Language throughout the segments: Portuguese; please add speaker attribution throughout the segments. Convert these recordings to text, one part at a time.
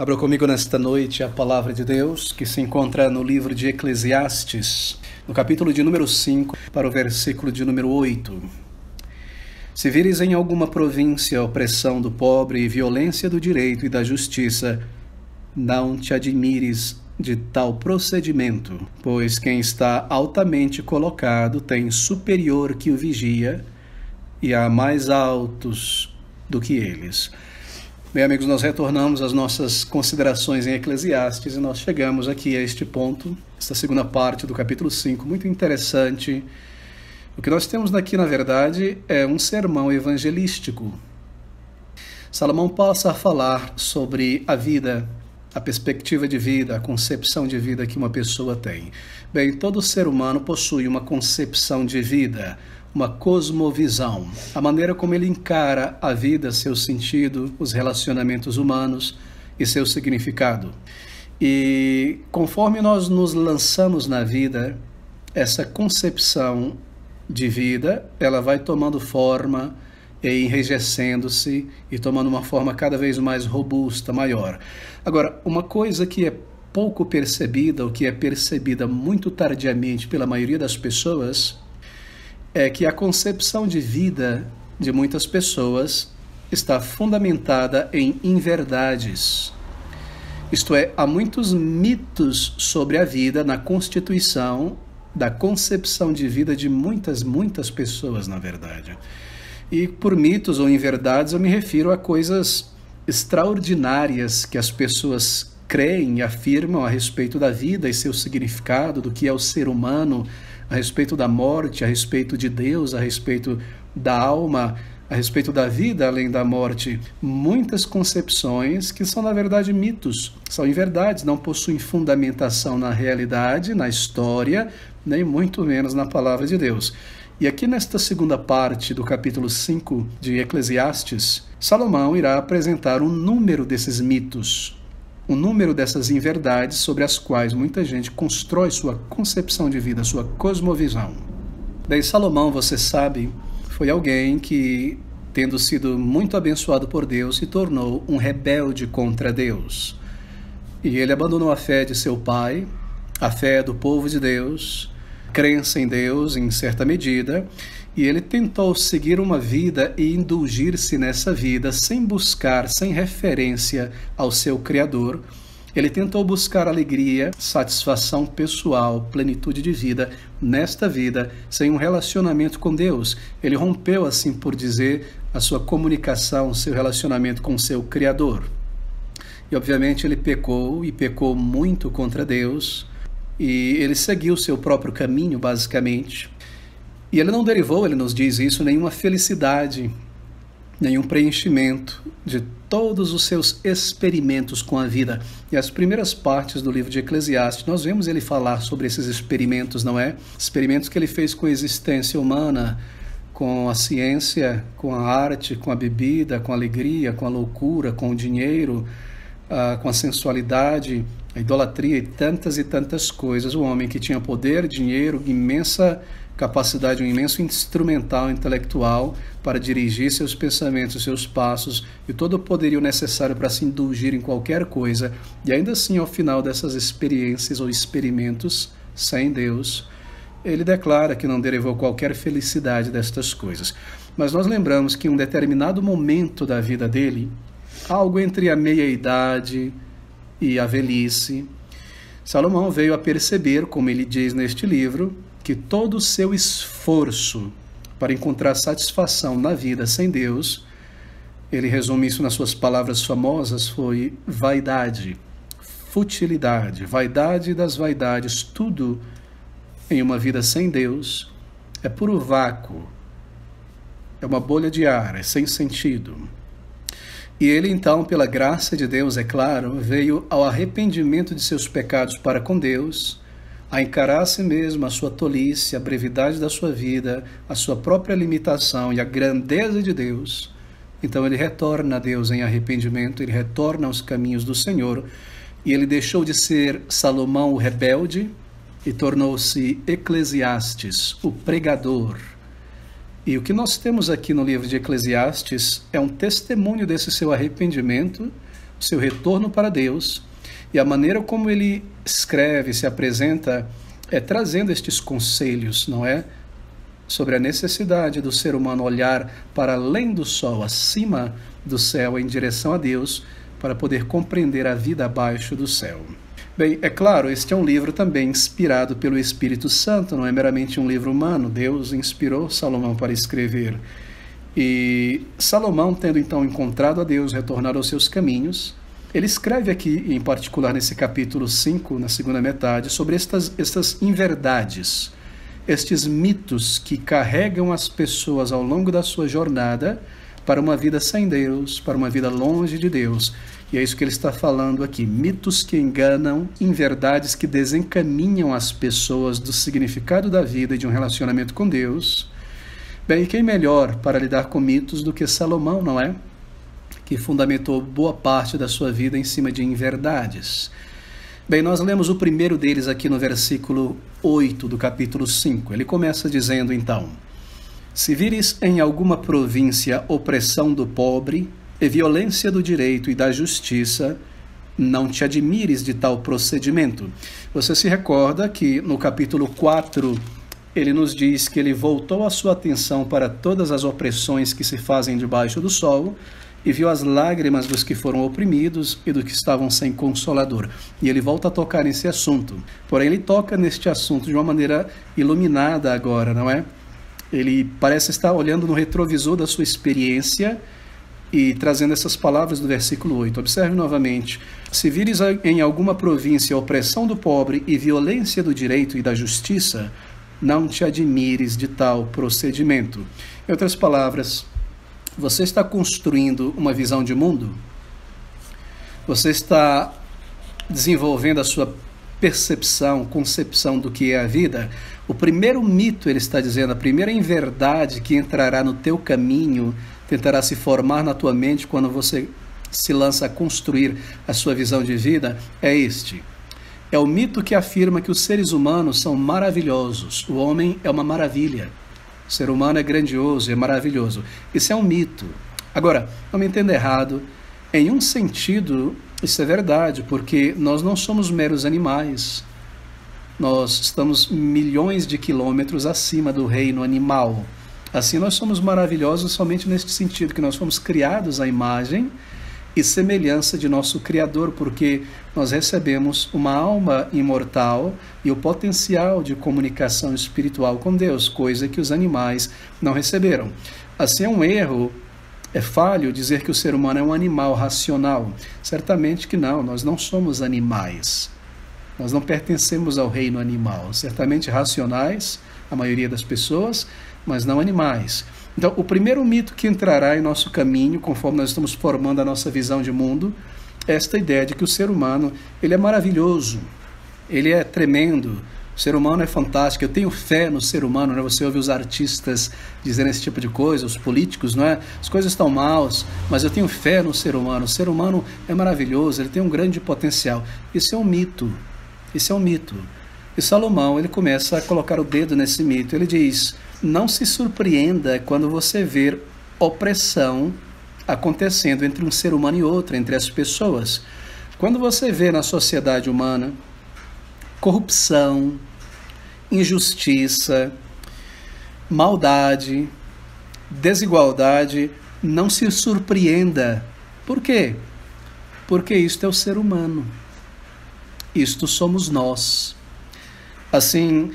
Speaker 1: Abra comigo nesta noite a palavra de Deus, que se encontra no livro de Eclesiastes, no capítulo de número 5, para o versículo de número 8. Se vires em alguma província a opressão do pobre e violência do direito e da justiça, não te admires de tal procedimento, pois quem está altamente colocado tem superior que o vigia, e há mais altos do que eles. Bem, amigos, nós retornamos às nossas considerações em Eclesiastes e nós chegamos aqui a este ponto, esta segunda parte do capítulo 5, muito interessante. O que nós temos aqui, na verdade, é um sermão evangelístico. Salomão passa a falar sobre a vida, a perspectiva de vida, a concepção de vida que uma pessoa tem. Bem, todo ser humano possui uma concepção de vida, uma cosmovisão, a maneira como ele encara a vida, seu sentido, os relacionamentos humanos e seu significado. E conforme nós nos lançamos na vida, essa concepção de vida, ela vai tomando forma e enrijecendo-se e tomando uma forma cada vez mais robusta, maior. Agora, uma coisa que é pouco percebida, ou que é percebida muito tardiamente pela maioria das pessoas, é que a concepção de vida de muitas pessoas está fundamentada em inverdades. Isto é, há muitos mitos sobre a vida na constituição da concepção de vida de muitas pessoas, na verdade. E por mitos ou inverdades eu me refiro a coisas extraordinárias que as pessoas creem e afirmam a respeito da vida e seu significado, do que é o ser humano, a respeito da morte, a respeito de Deus, a respeito da alma, a respeito da vida além da morte. Muitas concepções que são, na verdade, mitos, são inverdades, não possuem fundamentação na realidade, na história, nem muito menos na palavra de Deus. E aqui nesta segunda parte do capítulo 5 de Eclesiastes, Salomão irá apresentar um número desses mitos, um número dessas inverdades sobre as quais muita gente constrói sua concepção de vida, sua cosmovisão. Bem, Salomão, você sabe, foi alguém que, tendo sido muito abençoado por Deus, se tornou um rebelde contra Deus. E ele abandonou a fé de seu pai, a fé do povo de Deus, crença em Deus em certa medida, e ele tentou seguir uma vida e indulgir-se nessa vida sem buscar, sem referência ao seu Criador. Ele tentou buscar alegria, satisfação pessoal, plenitude de vida nesta vida, sem um relacionamento com Deus. Ele rompeu, assim por dizer, a sua comunicação, seu relacionamento com o seu Criador. E obviamente ele pecou, e pecou muito contra Deus, e ele seguiu o seu próprio caminho, basicamente. E ele não derivou, ele nos diz isso, nenhuma felicidade, nenhum preenchimento de todos os seus experimentos com a vida. E as primeiras partes do livro de Eclesiastes, nós vemos ele falar sobre esses experimentos, não é? Experimentos que ele fez com a existência humana, com a ciência, com a arte, com a bebida, com a alegria, com a loucura, com o dinheiro, com a sensualidade, a idolatria e tantas coisas. O homem que tinha poder, dinheiro, imensa capacidade, um imenso instrumental intelectual para dirigir seus pensamentos, seus passos e todo o poderio necessário para se indulgir em qualquer coisa, e ainda assim, ao final dessas experiências ou experimentos sem Deus, ele declara que não derivou qualquer felicidade destas coisas. Mas nós lembramos que em um determinado momento da vida dele, algo entre a meia-idade e a velhice, Salomão veio a perceber, como ele diz neste livro, que todo o seu esforço para encontrar satisfação na vida sem Deus, ele resume isso nas suas palavras famosas, foi vaidade, futilidade, vaidade das vaidades, tudo em uma vida sem Deus é puro vácuo, é uma bolha de ar, é sem sentido. E ele então, pela graça de Deus, é claro, veio ao arrependimento de seus pecados para com Deus, a encarar a si mesmo, a sua tolice, a brevidade da sua vida, a sua própria limitação e a grandeza de Deus. Então ele retorna a Deus em arrependimento, ele retorna aos caminhos do Senhor, e ele deixou de ser Salomão o rebelde e tornou-se Eclesiastes, o pregador. E o que nós temos aqui no livro de Eclesiastes é um testemunho desse seu arrependimento, seu retorno para Deus, e a maneira como ele escreve, se apresenta, é trazendo estes conselhos, não é? Sobre a necessidade do ser humano olhar para além do sol, acima do céu, em direção a Deus, para poder compreender a vida abaixo do céu. Bem, é claro, este é um livro também inspirado pelo Espírito Santo, não é meramente um livro humano. Deus inspirou Salomão para escrever. E Salomão, tendo então encontrado a Deus, retornado aos seus caminhos, ele escreve aqui, em particular nesse capítulo 5, na segunda metade, sobre estas inverdades, estes mitos que carregam as pessoas ao longo da sua jornada para uma vida sem Deus, para uma vida longe de Deus. E é isso que ele está falando aqui. Mitos que enganam, inverdades que desencaminham as pessoas do significado da vida e de um relacionamento com Deus. Bem, e quem melhor para lidar com mitos do que Salomão, não é? Que fundamentou boa parte da sua vida em cima de inverdades. Bem, nós lemos o primeiro deles aqui no versículo 8 do capítulo 5. Ele começa dizendo então: se vires em alguma província opressão do pobre e violência do direito e da justiça, não te admires de tal procedimento. Você se recorda que no capítulo 4 ele nos diz que ele voltou a sua atenção para todas as opressões que se fazem debaixo do sol e viu as lágrimas dos que foram oprimidos e dos que estavam sem consolador. E ele volta a tocar nesse assunto. Porém, ele toca neste assunto de uma maneira iluminada agora, não é? Ele parece estar olhando no retrovisor da sua experiência e trazendo essas palavras do versículo 8. Observe novamente: se vires em alguma província a opressão do pobre e violência do direito e da justiça, não te admires de tal procedimento. Em outras palavras, você está construindo uma visão de mundo? Você está desenvolvendo a sua percepção, concepção do que é a vida? O primeiro mito, ele está dizendo, a primeira inverdade que entrará no teu caminho, tentará se formar na tua mente quando você se lança a construir a sua visão de vida, é este. É o mito que afirma que os seres humanos são maravilhosos. O homem é uma maravilha. O ser humano é grandioso, é maravilhoso. Isso é um mito. Agora, não me entenda errado. Em um sentido, isso é verdade, porque nós não somos meros animais. Nós estamos milhões de quilômetros acima do reino animal. Assim, nós somos maravilhosos somente neste sentido, que nós fomos criados à imagem e semelhança de nosso Criador, porque nós recebemos uma alma imortal e o potencial de comunicação espiritual com Deus, coisa que os animais não receberam. Assim, é um erro, é falho dizer que o ser humano é um animal racional. Certamente que não, nós não somos animais. Nós não pertencemos ao reino animal. Certamente racionais, a maioria das pessoas, mas não animais. Então, o primeiro mito que entrará em nosso caminho, conforme nós estamos formando a nossa visão de mundo, é esta ideia de que o ser humano, ele é maravilhoso, ele é tremendo, o ser humano é fantástico, eu tenho fé no ser humano, né? Você ouve os artistas dizendo esse tipo de coisa, os políticos, não é? As coisas estão maus, mas eu tenho fé no ser humano, o ser humano é maravilhoso, ele tem um grande potencial. Isso é um mito, isso é um mito. E Salomão, ele começa a colocar o dedo nesse mito, ele diz: não se surpreenda quando você ver opressão acontecendo entre um ser humano e outro, entre as pessoas. Quando você vê na sociedade humana corrupção, injustiça, maldade, desigualdade, não se surpreenda. Por quê? Porque isto é o ser humano. Isto somos nós. Assim,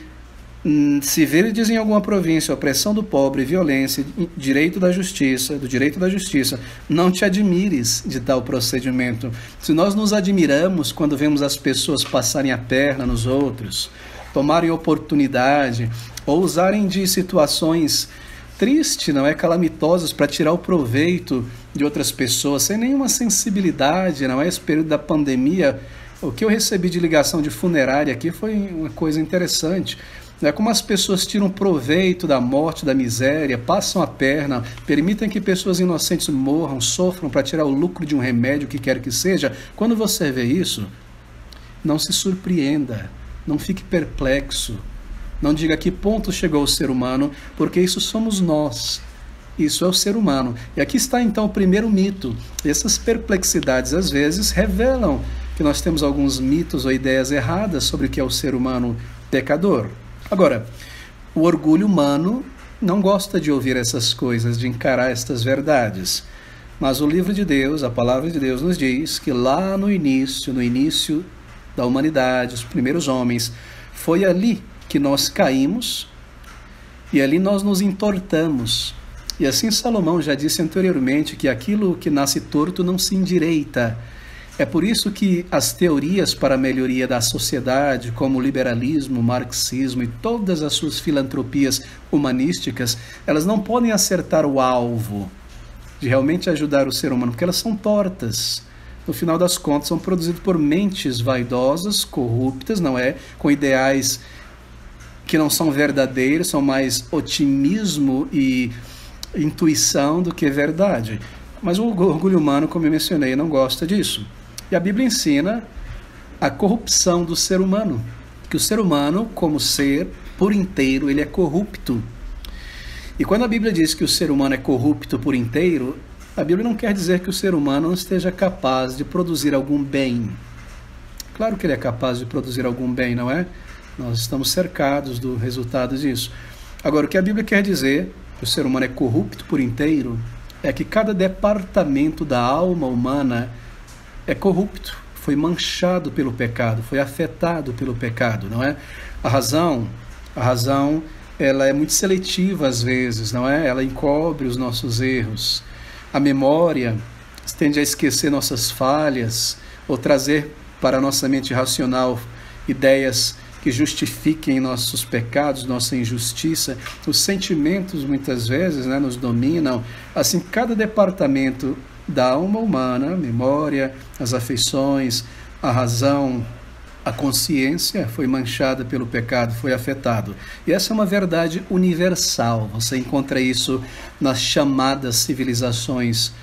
Speaker 1: se veres em alguma província opressão do pobre, violência, direito da justiça, do direito da justiça, não te admires de tal procedimento. Se nós nos admiramos quando vemos as pessoas passarem a perna nos outros, tomarem oportunidade, ou usarem de situações tristes, não é, calamitosas, para tirar o proveito de outras pessoas, sem nenhuma sensibilidade, não é? Esse período da pandemia, o que eu recebi de ligação de funerária aqui foi uma coisa interessante. Como as pessoas tiram proveito da morte, da miséria, passam a perna, permitem que pessoas inocentes morram, sofram para tirar o lucro de um remédio, o que quer que seja. Quando você vê isso, não se surpreenda, não fique perplexo, não diga a que ponto chegou o ser humano, porque isso somos nós. Isso é o ser humano. E aqui está então o primeiro mito. Essas perplexidades às vezes revelam que nós temos alguns mitos ou ideias erradas sobre o que é o ser humano pecador. Agora, o orgulho humano não gosta de ouvir essas coisas, de encarar estas verdades. Mas o livro de Deus, a palavra de Deus nos diz que lá no início da humanidade, os primeiros homens, foi ali que nós caímos e ali nós nos entortamos. E assim Salomão já disse anteriormente que aquilo que nasce torto não se endireita. É por isso que as teorias para a melhoria da sociedade, como o liberalismo, o marxismo e todas as suas filantropias humanísticas, elas não podem acertar o alvo de realmente ajudar o ser humano, porque elas são tortas. No final das contas, são produzidas por mentes vaidosas, corruptas, não é? Com ideais que não são verdadeiros, são mais otimismo e intuição do que verdade. Mas o orgulho humano, como eu mencionei, não gosta disso. E a Bíblia ensina a corrupção do ser humano, que o ser humano, como ser, por inteiro, ele é corrupto. E quando a Bíblia diz que o ser humano é corrupto por inteiro, a Bíblia não quer dizer que o ser humano não esteja capaz de produzir algum bem. Claro que ele é capaz de produzir algum bem, não é? Nós estamos cercados do resultado disso. Agora, o que a Bíblia quer dizer, que o ser humano é corrupto por inteiro, é que cada departamento da alma humana é corrupto, foi manchado pelo pecado, foi afetado pelo pecado, não é? A razão, ela é muito seletiva às vezes, não é? Ela encobre os nossos erros. A memória tende a esquecer nossas falhas ou trazer para a nossa mente racional ideias que justifiquem nossos pecados, nossa injustiça. Os sentimentos muitas vezes, né, nos dominam. Assim, cada departamento da alma humana, a memória, as afeições, a razão, a consciência foi manchada pelo pecado, foi afetado. E essa é uma verdade universal. Você encontra isso nas chamadas civilizações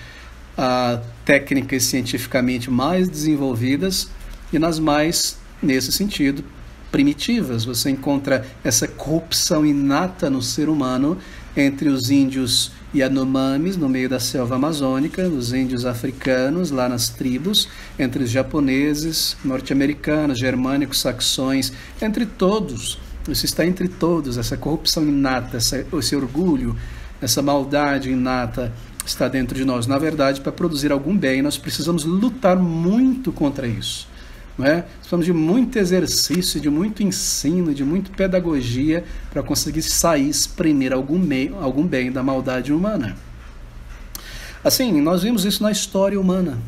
Speaker 1: técnicas cientificamente mais desenvolvidas e nas mais, nesse sentido, primitivas. Você encontra essa corrupção inata no ser humano entre os índios Yanomamis, no meio da selva amazônica, os índios africanos, lá nas tribos, entre os japoneses, norte-americanos, germânicos, saxões, entre todos. Isso está entre todos, essa corrupção inata, esse orgulho, essa maldade inata está dentro de nós. Na verdade, para produzir algum bem, nós precisamos lutar muito contra isso. Não é? Precisamos de muito exercício, de muito ensino, de muita pedagogia para conseguir sair, exprimir algum bem da maldade humana. Assim, nós vimos isso na história humana.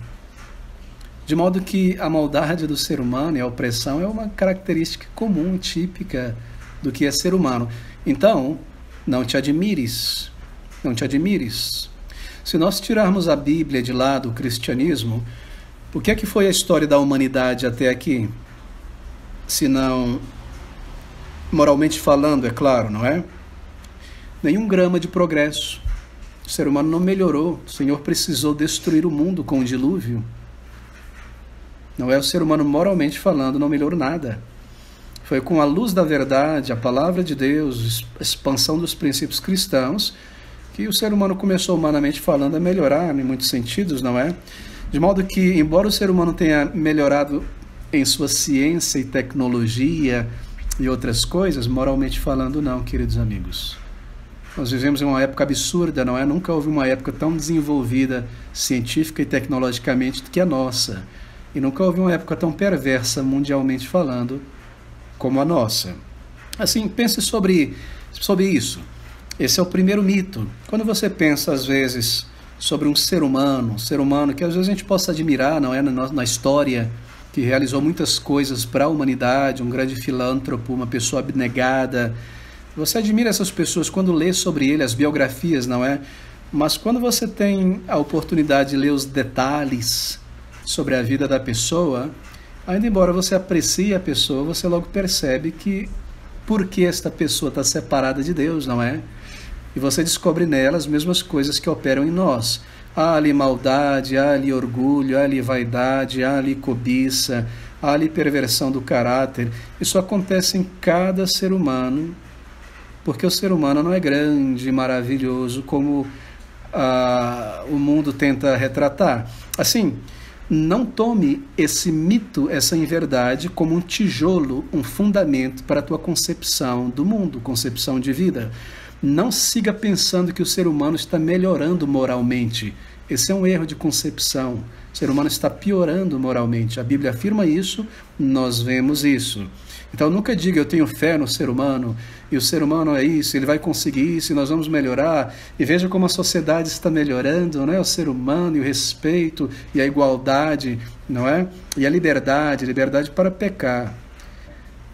Speaker 1: De modo que a maldade do ser humano e a opressão é uma característica comum, típica do que é ser humano. Então, não te admires. Se nós tirarmos a Bíblia de lado, o cristianismo, o que é que foi a história da humanidade até aqui? Se não, moralmente falando, é claro, não é? Nenhum grama de progresso. O ser humano não melhorou. O Senhor precisou destruir o mundo com o dilúvio. Não é? O ser humano, moralmente falando, não melhorou nada. Foi com a luz da verdade, a palavra de Deus, a expansão dos princípios cristãos, que o ser humano começou, humanamente falando, a melhorar em muitos sentidos, não é? De modo que, embora o ser humano tenha melhorado em sua ciência e tecnologia e outras coisas, moralmente falando, não, queridos amigos. Nós vivemos em uma época absurda, não é? Nunca houve uma época tão desenvolvida científica e tecnologicamente do que a nossa. E nunca houve uma época tão perversa, mundialmente falando, como a nossa. Assim, pense sobre isso. Esse é o primeiro mito. Quando você pensa, às vezes, sobre um ser humano que às vezes a gente possa admirar, não é, na história, que realizou muitas coisas para a humanidade, um grande filântropo, uma pessoa abnegada. Você admira essas pessoas quando lê sobre ele, as biografias, não é? Mas quando você tem a oportunidade de ler os detalhes sobre a vida da pessoa, ainda embora você aprecie a pessoa, você logo percebe que por que esta pessoa está separada de Deus, não é? E você descobre nela as mesmas coisas que operam em nós. Há ali maldade, há ali orgulho, há ali vaidade, há ali cobiça, há ali perversão do caráter. Isso acontece em cada ser humano, porque o ser humano não é grande, maravilhoso, como o mundo tenta retratar. Assim, não tome esse mito, essa inverdade, como um tijolo, um fundamento para a tua concepção do mundo, concepção de vida. Não siga pensando que o ser humano está melhorando moralmente. Esse é um erro de concepção. O ser humano está piorando moralmente. A Bíblia afirma isso, nós vemos isso. Então nunca diga eu tenho fé no ser humano, e o ser humano é isso, ele vai conseguir isso, e nós vamos melhorar. E veja como a sociedade está melhorando, não é? O ser humano e o respeito e a igualdade, não é? E a liberdade para pecar.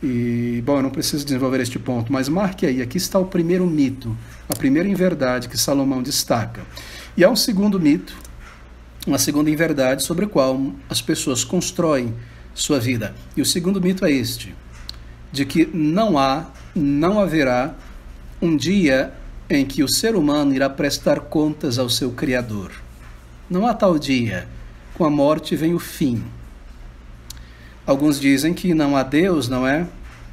Speaker 1: E, bom, eu não preciso desenvolver este ponto, mas marque aí, aqui está o primeiro mito, a primeira inverdade que Salomão destaca. E há um segundo mito, uma segunda inverdade sobre a qual as pessoas constroem sua vida. E o segundo mito é este, de que não haverá um dia em que o ser humano irá prestar contas ao seu Criador. Não há tal dia. Com a morte vem o fim. Alguns dizem que não há Deus, não é?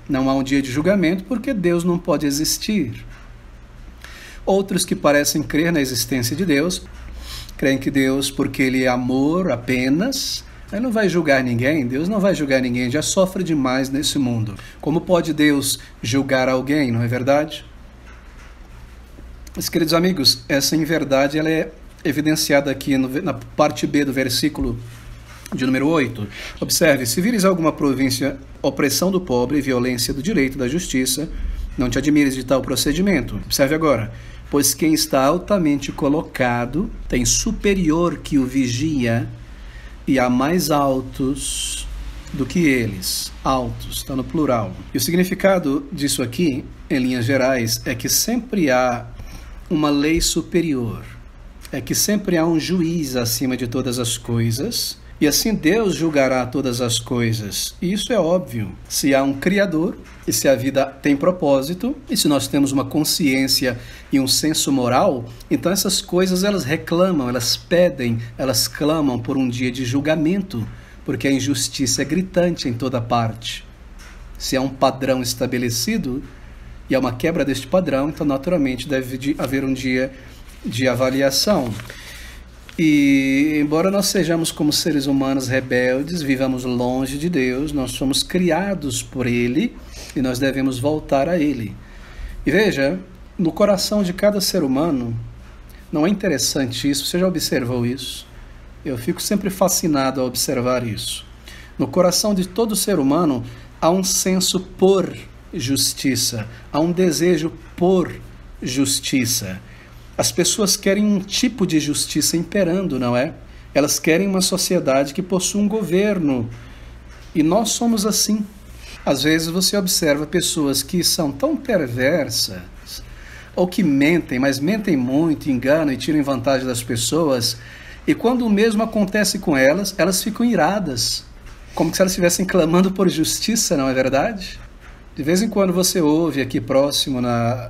Speaker 1: Não há um dia de julgamento porque Deus não pode existir. Outros que parecem crer na existência de Deus, creem que Deus, porque Ele é amor apenas, Ele não vai julgar ninguém. Deus não vai julgar ninguém, já sofre demais nesse mundo. Como pode Deus julgar alguém, não é verdade? Mas, queridos amigos, essa inverdade ela é evidenciada aqui na parte B do versículo de número 8. Observe, se vires alguma província, opressão do pobre, violência do direito da justiça, não te admires de tal procedimento. Observe agora, pois quem está altamente colocado tem superior que o vigia, e há mais altos do que eles. Altos, está no plural. E o significado disso aqui, em linhas gerais, é que sempre há uma lei superior. É que sempre há um juiz acima de todas as coisas. E assim Deus julgará todas as coisas. E isso é óbvio. Se há um Criador, e se a vida tem propósito, e se nós temos uma consciência e um senso moral, então essas coisas elas reclamam, elas pedem, elas clamam por um dia de julgamento, porque a injustiça é gritante em toda parte. Se há um padrão estabelecido, e há uma quebra deste padrão, então naturalmente deve haver um dia de avaliação. E embora nós sejamos como seres humanos rebeldes, vivamos longe de Deus, nós somos criados por Ele e nós devemos voltar a Ele. E veja, no coração de cada ser humano, não é interessante isso? Você já observou isso? Eu fico sempre fascinado ao observar isso. No coração de todo ser humano há um senso por justiça, há um desejo por justiça. As pessoas querem um tipo de justiça imperando, não é? Elas querem uma sociedade que possua um governo. E nós somos assim. Às vezes você observa pessoas que são tão perversas, ou que mentem, mas mentem muito, enganam e tiram vantagem das pessoas. E quando o mesmo acontece com elas, elas ficam iradas. Como se elas estivessem clamando por justiça, não é verdade? De vez em quando você ouve aqui próximo na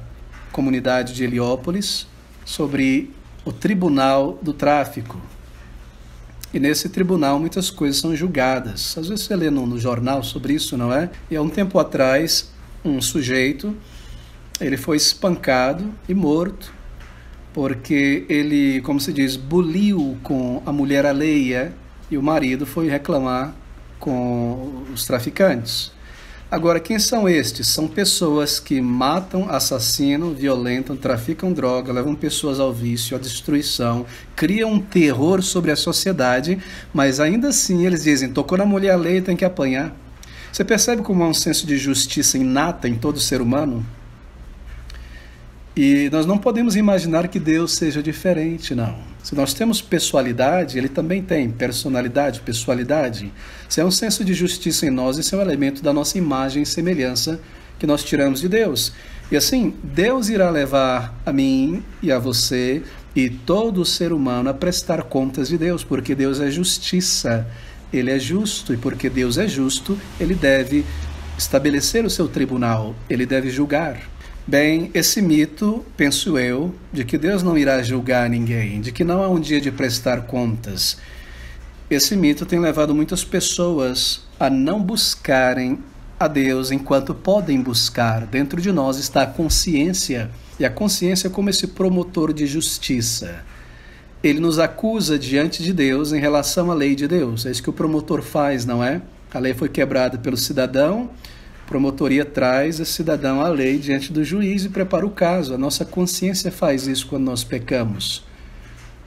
Speaker 1: comunidade de Heliópolis sobre o Tribunal do Tráfico. E nesse tribunal muitas coisas são julgadas. Às vezes você lê no jornal sobre isso, não é? E há um tempo atrás, um sujeito, ele foi espancado e morto, porque ele, como se diz, buliu com a mulher alheia, e o marido foi reclamar com os traficantes. Agora, quem são estes? São pessoas que matam, assassinam, violentam, traficam droga, levam pessoas ao vício, à destruição, criam um terror sobre a sociedade, mas ainda assim eles dizem, tocou na mulher alheia, tem que apanhar. Você percebe como há um senso de justiça inata em todo ser humano? E nós não podemos imaginar que Deus seja diferente, não. Se nós temos pessoalidade, Ele também tem personalidade, pessoalidade. Se há um senso de justiça em nós, esse é um elemento da nossa imagem e semelhança que nós tiramos de Deus. E assim, Deus irá levar a mim e a você e todo ser humano a prestar contas de Deus, porque Deus é justiça, Ele é justo, e porque Deus é justo, Ele deve estabelecer o seu tribunal, Ele deve julgar. Bem, esse mito, penso eu, de que Deus não irá julgar ninguém, de que não há um dia de prestar contas, esse mito tem levado muitas pessoas a não buscarem a Deus enquanto podem buscar. Dentro de nós está a consciência, e a consciência como esse promotor de justiça. ele nos acusa diante de Deus em relação à lei de Deus. É isso que o promotor faz, não é? A lei foi quebrada pelo cidadão, a promotoria traz esse cidadão à lei diante do juiz e prepara o caso. A nossa consciência faz isso quando nós pecamos.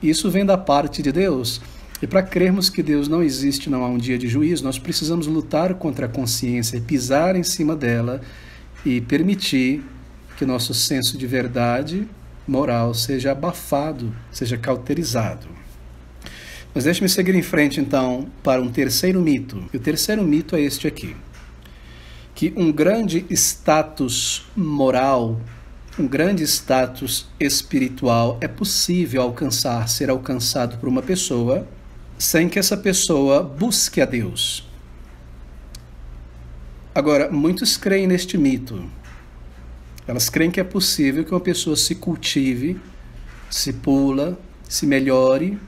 Speaker 1: Isso vem da parte de Deus. E para crermos que Deus não existe, não há um dia de juízo, nós precisamos lutar contra a consciência, pisar em cima dela e permitir que nosso senso de verdade moral seja abafado, seja cauterizado. Mas deixe-me seguir em frente, então, para um terceiro mito. E o terceiro mito é este aqui: que um grande status moral, um grande status espiritual é possível alcançar, ser alcançado por uma pessoa, sem que essa pessoa busque a Deus. Agora, muitos creem neste mito. Elas creem que é possível que uma pessoa se cultive, se pula, se melhore,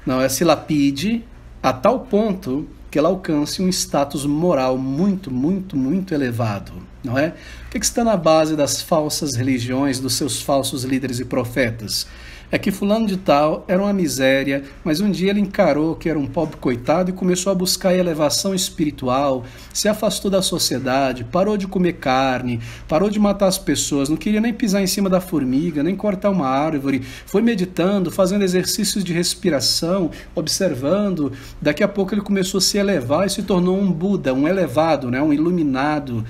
Speaker 1: não é, se lapide, a tal ponto que ela alcance um status moral muito, muito, muito elevado, não é? O que está na base das falsas religiões, dos seus falsos líderes e profetas? É que fulano de tal era uma miséria, mas um dia ele encarou que era um pobre coitado e começou a buscar a elevação espiritual, se afastou da sociedade, parou de comer carne, parou de matar as pessoas, não queria nem pisar em cima da formiga, nem cortar uma árvore, foi meditando, fazendo exercícios de respiração, observando. Daqui a pouco ele começou a se elevar e se tornou um Buda, um elevado, né? Um iluminado.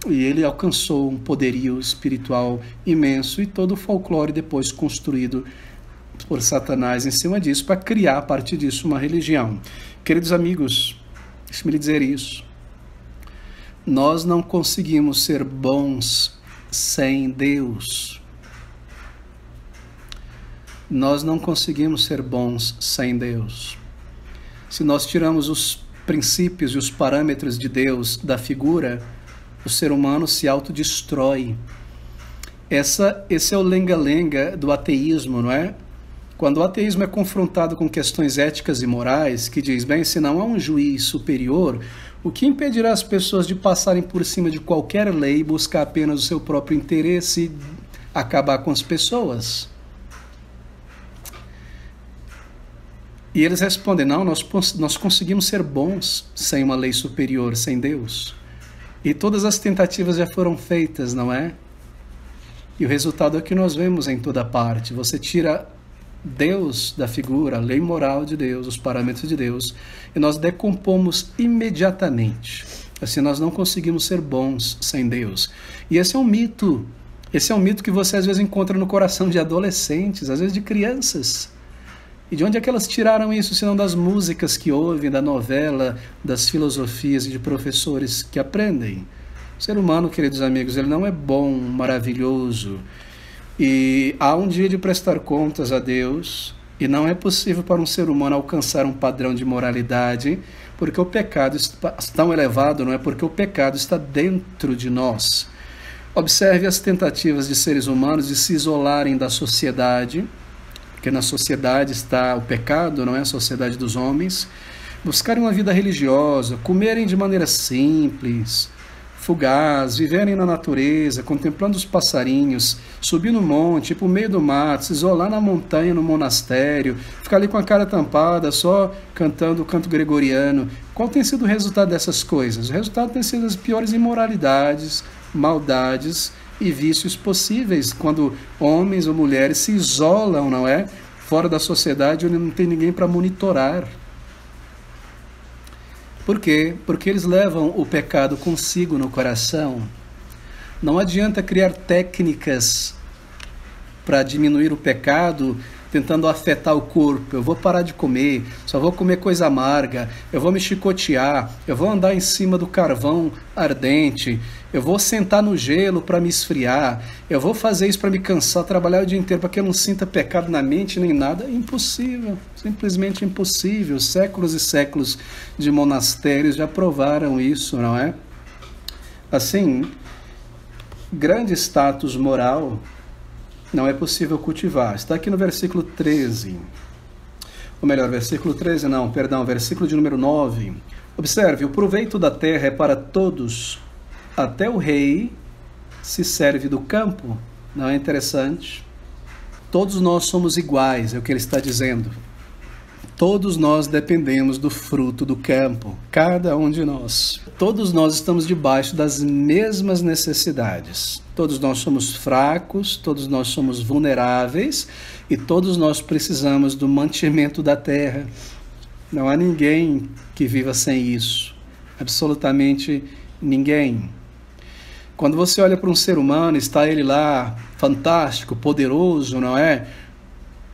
Speaker 1: E ele alcançou um poderio espiritual imenso, e todo o folclore depois construído por Satanás em cima disso, para criar a partir disso uma religião. Queridos amigos, deixe-me lhe dizer isso. Nós não conseguimos ser bons sem Deus. Nós não conseguimos ser bons sem Deus. Se nós tiramos os princípios e os parâmetros de Deus da figura, o ser humano se autodestrói. Esse é o lenga-lenga do ateísmo, não é? Quando o ateísmo é confrontado com questões éticas e morais, que diz, bem, se não há um juiz superior, o que impedirá as pessoas de passarem por cima de qualquer lei, buscar apenas o seu próprio interesse e acabar com as pessoas? E eles respondem, não, nós conseguimos ser bons sem uma lei superior, sem Deus. E todas as tentativas já foram feitas, não é? E o resultado é que nós vemos em toda parte. Você tira Deus da figura, a lei moral de Deus, os parâmetros de Deus, e nós decompomos imediatamente. Assim, nós não conseguimos ser bons sem Deus. E esse é um mito. Esse é um mito que você às vezes encontra no coração de adolescentes, às vezes de crianças. E de onde é que elas tiraram isso, senão das músicas que ouvem, da novela, das filosofias e de professores que aprendem? O ser humano, queridos amigos, ele não é bom, maravilhoso. E há um dia de prestar contas a Deus, e não é possível para um ser humano alcançar um padrão de moralidade, porque o pecado está tão elevado, não é? Porque o pecado está dentro de nós. Observe as tentativas de seres humanos de se isolarem da sociedade, porque na sociedade está o pecado, não é? A sociedade dos homens, buscarem uma vida religiosa, comerem de maneira simples, fugaz, viverem na natureza, contemplando os passarinhos, subir no monte, ir para o meio do mato, se isolar na montanha, no monastério, ficar ali com a cara tampada, só cantando o canto gregoriano. Qual tem sido o resultado dessas coisas? O resultado tem sido as piores imoralidades, maldades e vícios possíveis, quando homens ou mulheres se isolam, não é? Fora da sociedade, onde não tem ninguém para monitorar. Por quê? Porque eles levam o pecado consigo no coração. Não adianta criar técnicas para diminuir o pecado, tentando afetar o corpo. Eu vou parar de comer, só vou comer coisa amarga, eu vou me chicotear, eu vou andar em cima do carvão ardente, eu vou sentar no gelo para me esfriar, eu vou fazer isso para me cansar, trabalhar o dia inteiro para que eu não sinta pecado na mente nem nada. É impossível, simplesmente impossível. Séculos e séculos de monastérios já provaram isso, não é? Assim, grande status moral não é possível cultivar. Está aqui no versículo 13. Ou melhor, versículo 13 não, perdão, versículo de número 9. Observe, o proveito da terra é para todos, até o rei se serve do campo. Não é interessante? Todos nós somos iguais, é o que ele está dizendo. Todos nós dependemos do fruto do campo, cada um de nós. Todos nós estamos debaixo das mesmas necessidades. Todos nós somos fracos, todos nós somos vulneráveis e todos nós precisamos do mantimento da terra. Não há ninguém que viva sem isso, absolutamente ninguém. Quando você olha para um ser humano, está ele lá, fantástico, poderoso, não é?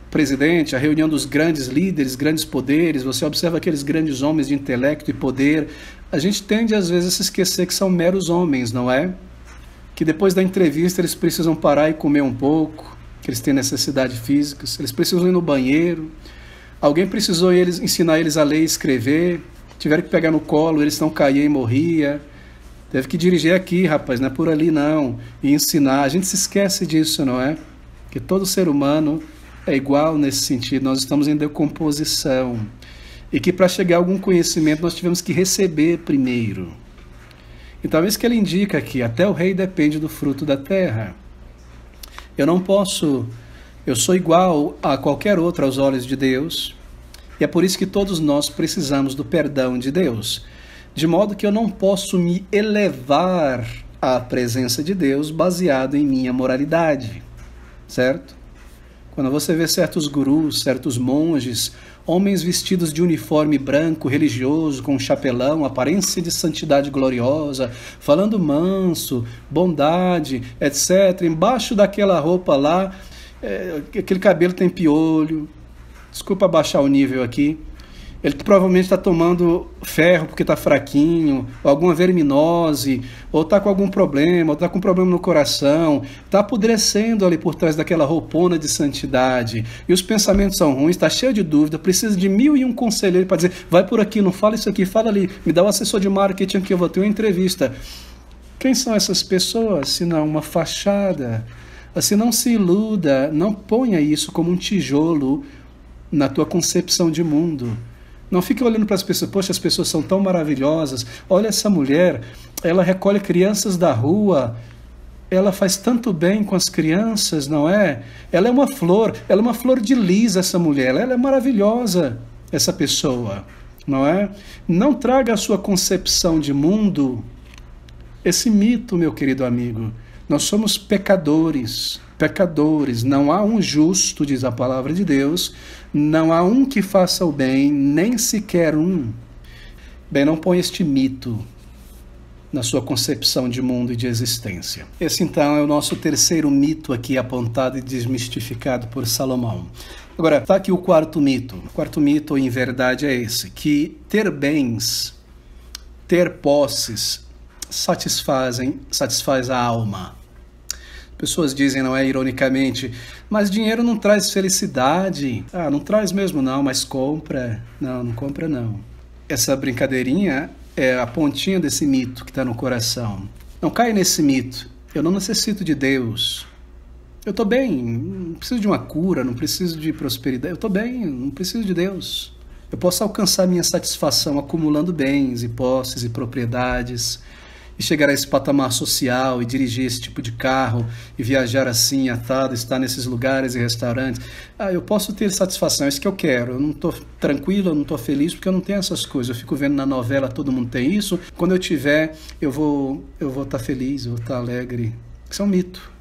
Speaker 1: Presidente, a reunião dos grandes líderes, grandes poderes, você observa aqueles grandes homens de intelecto e poder, a gente tende às vezes a se esquecer que são meros homens, não é? Que depois da entrevista eles precisam parar e comer um pouco, que eles têm necessidades físicas, eles precisam ir no banheiro, alguém precisou ensinar eles a ler e escrever, tiveram que pegar no colo, eles não caíam e morria, teve que dirigir aqui, rapaz, não é por ali não, e ensinar, a gente se esquece disso, não é? Que todo ser humano é igual nesse sentido, nós estamos em decomposição. E que para chegar a algum conhecimento nós tivemos que receber primeiro. Então é isso que ele indica aqui, até o rei depende do fruto da terra. Eu sou igual a qualquer outro aos olhos de Deus, e é por isso que todos nós precisamos do perdão de Deus. De modo que eu não posso me elevar à presença de Deus baseado em minha moralidade, certo? Quando você vê certos gurus, certos monges, homens vestidos de uniforme branco, religioso, com um chapelão, aparência de santidade gloriosa, falando manso, bondade, etc. Embaixo daquela roupa lá, aquele cabelo tem piolho. Desculpa baixar o nível aqui. Ele provavelmente está tomando ferro porque está fraquinho, ou alguma verminose, ou está com algum problema, ou está com um problema no coração, está apodrecendo ali por trás daquela roupona de santidade, e os pensamentos são ruins, está cheio de dúvida, precisa de 1001 conselheiros para dizer, vai por aqui, não fala isso aqui, fala ali, me dá o assessor de marketing que eu vou ter uma entrevista. Quem são essas pessoas, se não uma fachada? Assim, não se iluda, não ponha isso como um tijolo na tua concepção de mundo. Não fique olhando para as pessoas, poxa, as pessoas são tão maravilhosas, olha essa mulher, ela recolhe crianças da rua, ela faz tanto bem com as crianças, não é? Ela é uma flor de lis, essa mulher, ela é maravilhosa, essa pessoa, não é? Não traga a sua concepção de mundo, esse mito, meu querido amigo, nós somos pecadores, não há um justo, diz a palavra de Deus, não há um que faça o bem, nem sequer um. Bem, não põe este mito na sua concepção de mundo e de existência. Esse então é o nosso terceiro mito aqui apontado e desmistificado por Salomão. Agora, está aqui o quarto mito. O quarto mito, em verdade, é esse, que ter bens, ter posses, satisfaz a alma. Pessoas dizem, não é, ironicamente, mas dinheiro não traz felicidade. Ah, não traz mesmo não, mas compra. Não compra não. Essa brincadeirinha é a pontinha desse mito que está no coração. Não cai nesse mito. Eu não necessito de Deus. Eu estou bem, não preciso de uma cura, não preciso de prosperidade. Eu estou bem, não preciso de Deus. Eu posso alcançar minha satisfação acumulando bens e posses e propriedades, e chegar a esse patamar social e dirigir esse tipo de carro e viajar assim, atado, estar nesses lugares e restaurantes. Ah, eu posso ter satisfação, é isso que eu quero. Eu não estou tranquilo, eu não estou feliz porque eu não tenho essas coisas. Eu fico vendo na novela, todo mundo tem isso. Quando eu tiver, eu vou estar feliz, eu vou estar alegre. Isso é um mito.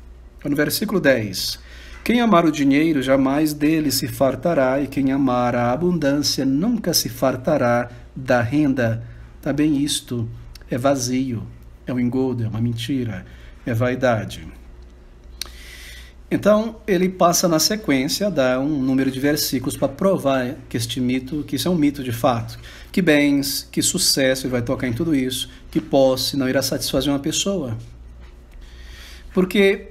Speaker 1: No versículo 10. Quem amar o dinheiro jamais dele se fartará, e quem amar a abundância nunca se fartará da renda. Também isto é vazio. É um engodo, é uma mentira, é vaidade. Então, ele passa na sequência, dá um número de versículos para provar que isso é um mito de fato. Que bens, que sucesso, ele vai tocar em tudo isso, que posse não irá satisfazer uma pessoa. Porque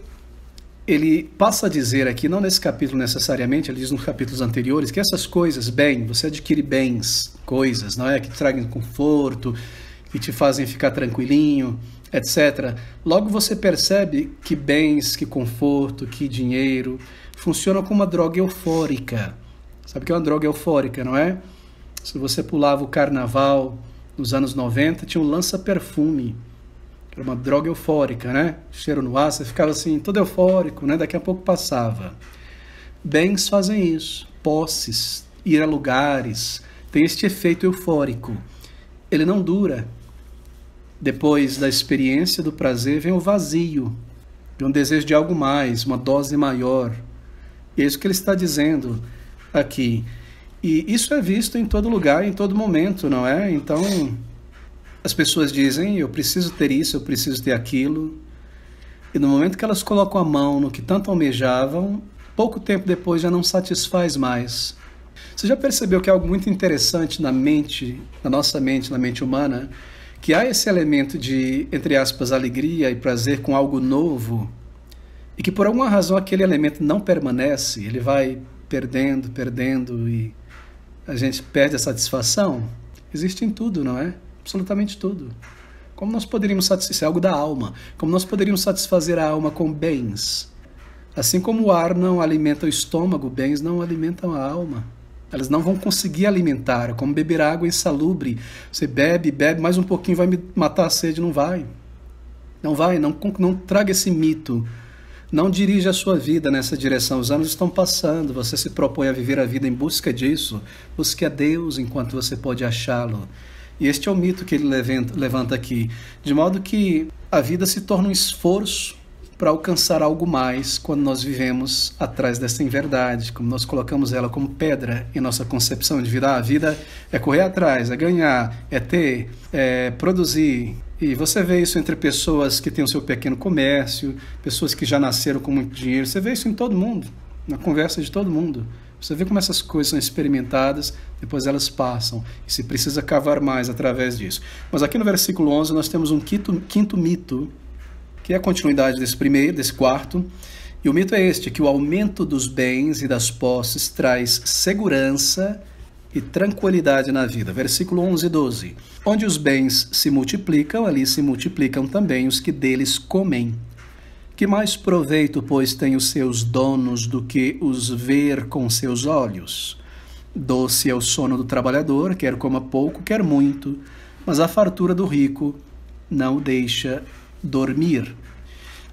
Speaker 1: ele passa a dizer aqui, não nesse capítulo necessariamente, ele diz nos capítulos anteriores, que essas coisas, você adquire bens, coisas, não é? Que te tragam conforto, que te fazem ficar tranquilinho, etc. Logo você percebe que bens, que conforto, que dinheiro funcionam como uma droga eufórica. Sabe o que é uma droga eufórica, não é? Se você pulava o carnaval nos anos 90, tinha um lança-perfume, que era uma droga eufórica, né? Cheiro no ar, você ficava assim, todo eufórico, né? Daqui a pouco passava. Bens fazem isso, posses, ir a lugares, tem este efeito eufórico. Ele não dura. Depois da experiência do prazer vem o vazio, de um desejo de algo mais, uma dose maior. E é isso que ele está dizendo aqui. E isso é visto em todo lugar, em todo momento, não é? Então, as pessoas dizem, eu preciso ter isso, eu preciso ter aquilo. E no momento que elas colocam a mão no que tanto almejavam, pouco tempo depois já não satisfaz mais. Você já percebeu que é algo muito interessante na mente, na nossa mente, na mente humana, que há esse elemento de, entre aspas, alegria e prazer com algo novo, e que por alguma razão aquele elemento não permanece, ele vai perdendo, e a gente perde a satisfação? Existe em tudo, não é? Absolutamente tudo. Como nós poderíamos satisfazer, isso é algo da alma, como nós poderíamos satisfazer a alma com bens? Assim como o ar não alimenta o estômago, bens não alimentam a alma. Elas não vão conseguir alimentar, é como beber água insalubre. Você bebe, mais um pouquinho vai me matar a sede, não vai. Não traga esse mito. Não dirija a sua vida nessa direção. Os anos estão passando, você se propõe a viver a vida em busca disso. Busque a Deus enquanto você pode achá-lo. E este é o mito que ele levanta aqui. De modo que a vida se torna um esforço para alcançar algo mais quando nós vivemos atrás dessa inverdade, como nós colocamos ela como pedra em nossa concepção de vida. A vida é correr atrás, é ganhar, é ter, é produzir. E você vê isso entre pessoas que têm o seu pequeno comércio, pessoas que já nasceram com muito dinheiro. Você vê isso em todo mundo, na conversa de todo mundo. Você vê como essas coisas são experimentadas, depois elas passam, e se precisa cavar mais através disso. Mas aqui no versículo 11 nós temos um quinto mito, que é a continuidade desse quarto, e o mito é este, que o aumento dos bens e das posses traz segurança e tranquilidade na vida. Versículo 11 e 12. Onde os bens se multiplicam, ali se multiplicam também os que deles comem. Que mais proveito, pois, têm os seus donos do que os ver com seus olhos? Doce é o sono do trabalhador, quer coma pouco, quer muito, mas a fartura do rico não o deixa dormir.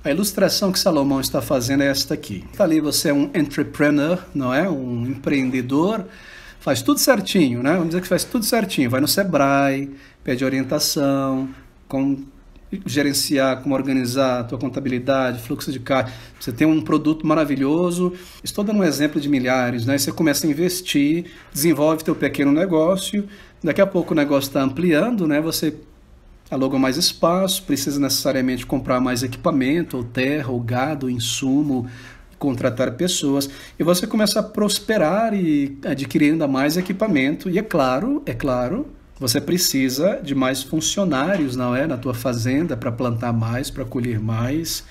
Speaker 1: A ilustração que Salomão está fazendo é esta aqui. Ali você é um entrepreneur, não é? Um empreendedor, faz tudo certinho, né? Vamos dizer que faz tudo certinho. Vai no Sebrae, pede orientação, como gerenciar, como organizar a tua contabilidade, fluxo de caixa. Você tem um produto maravilhoso. Estou dando um exemplo de milhares, né? Você começa a investir, desenvolve teu pequeno negócio. Daqui a pouco o negócio está ampliando, né? Você aluga mais espaço, precisa necessariamente comprar mais equipamento, ou terra, ou gado, ou insumo, contratar pessoas, e você começa a prosperar e adquirir ainda mais equipamento, e é claro, você precisa de mais funcionários, não é? Na tua fazenda, para plantar mais, para colher mais,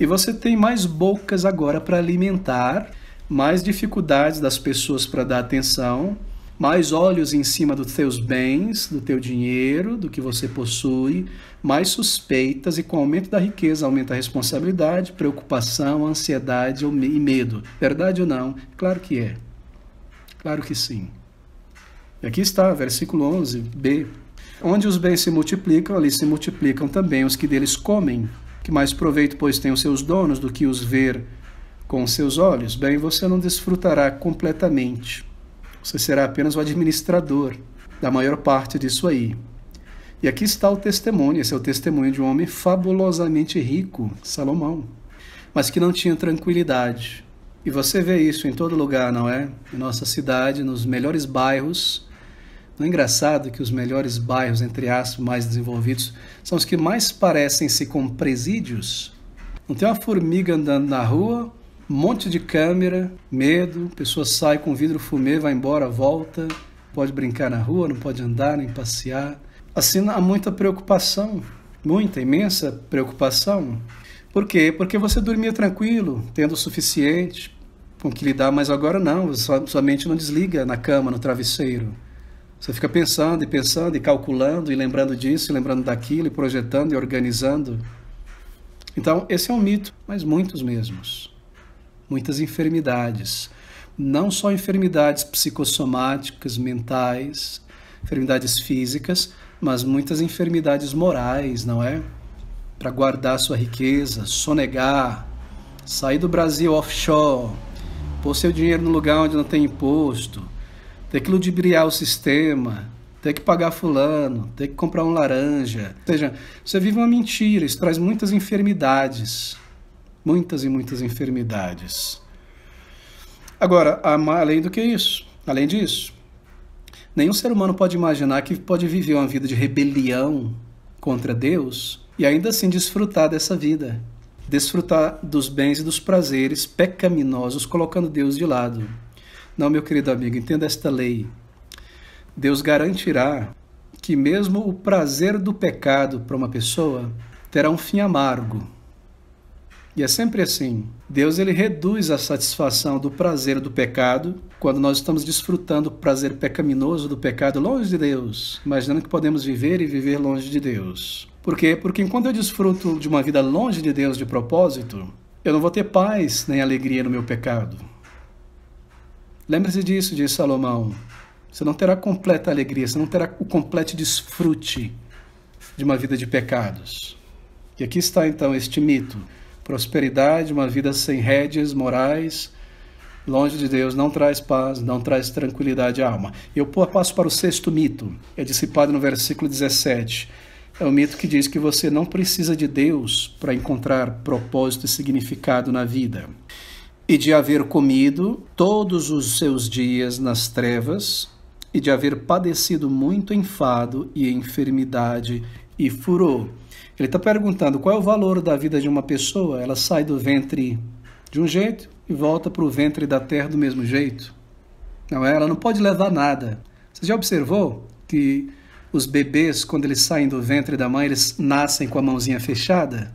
Speaker 1: e você tem mais bocas agora para alimentar, mais dificuldades das pessoas para dar atenção, mais olhos em cima dos teus bens, do teu dinheiro, do que você possui, mais suspeitas, e com o aumento da riqueza aumenta a responsabilidade, preocupação, ansiedade e medo. Verdade ou não? Claro que é. Claro que sim. E aqui está, versículo 11b. Onde os bens se multiplicam, ali se multiplicam também os que deles comem. Que mais proveito, pois, têm os seus donos do que os ver com os seus olhos? Bem, você não desfrutará completamente. Você será apenas o administrador da maior parte disso aí. E aqui está o testemunho. Esse é o testemunho de um homem fabulosamente rico, Salomão, mas que não tinha tranquilidade. E você vê isso em todo lugar, não é? Em nossa cidade, nos melhores bairros. Não é engraçado que os melhores bairros, entre aspas, mais desenvolvidos, são os que mais parecem-se com presídios? Não tem uma formiga andando na rua, um monte de câmera, medo, a pessoa sai com vidro fumê, vai embora, volta, pode brincar na rua, não pode andar, nem passear. Assim há muita preocupação, muita, imensa preocupação. Por quê? Porque você dormia tranquilo, tendo o suficiente com que lidar, mas agora não, sua mente não desliga na cama, no travesseiro. Você fica pensando e calculando, e lembrando disso, e lembrando daquilo, e projetando e organizando. Então, esse é um mito, mas muitos mesmos. Muitas enfermidades, não só enfermidades psicossomáticas, mentais, enfermidades físicas, mas muitas enfermidades morais, não é? Para guardar sua riqueza, sonegar, sair do Brasil offshore, pôr seu dinheiro no lugar onde não tem imposto, ter que ludibriar o sistema, ter que pagar fulano, ter que comprar um laranja. Ou seja, você vive uma mentira, isso traz muitas enfermidades. Muitas e muitas enfermidades. Agora, além disso, nenhum ser humano pode imaginar que pode viver uma vida de rebelião contra Deus e ainda assim desfrutar dessa vida. Desfrutar dos bens e dos prazeres pecaminosos, colocando Deus de lado. Não, meu querido amigo, entenda esta lei. Deus garantirá que mesmo o prazer do pecado para uma pessoa terá um fim amargo. E é sempre assim. Deus ele reduz a satisfação do prazer do pecado quando nós estamos desfrutando o prazer pecaminoso do pecado longe de Deus, imaginando que podemos viver e viver longe de Deus. Por quê? Porque enquanto eu desfruto de uma vida longe de Deus de propósito, eu não vou ter paz nem alegria no meu pecado. Lembre-se disso, diz Salomão. Você não terá completa alegria, você não terá o completo desfrute de uma vida de pecados. E aqui está então este mito. Prosperidade, uma vida sem rédeas morais, longe de Deus, não traz paz, não traz tranquilidade à alma. E eu passo para o sexto mito, é dissipado no versículo 17. É o mito que diz que você não precisa de Deus para encontrar propósito e significado na vida. E de haver comido todos os seus dias nas trevas, e de haver padecido muito enfado e enfermidade e furor. Ele está perguntando qual é o valor da vida de uma pessoa. Ela sai do ventre de um jeito e volta para o ventre da terra do mesmo jeito. Não é? Ela não pode levar nada. Você já observou que os bebês, quando eles saem do ventre da mãe, eles nascem com a mãozinha fechada?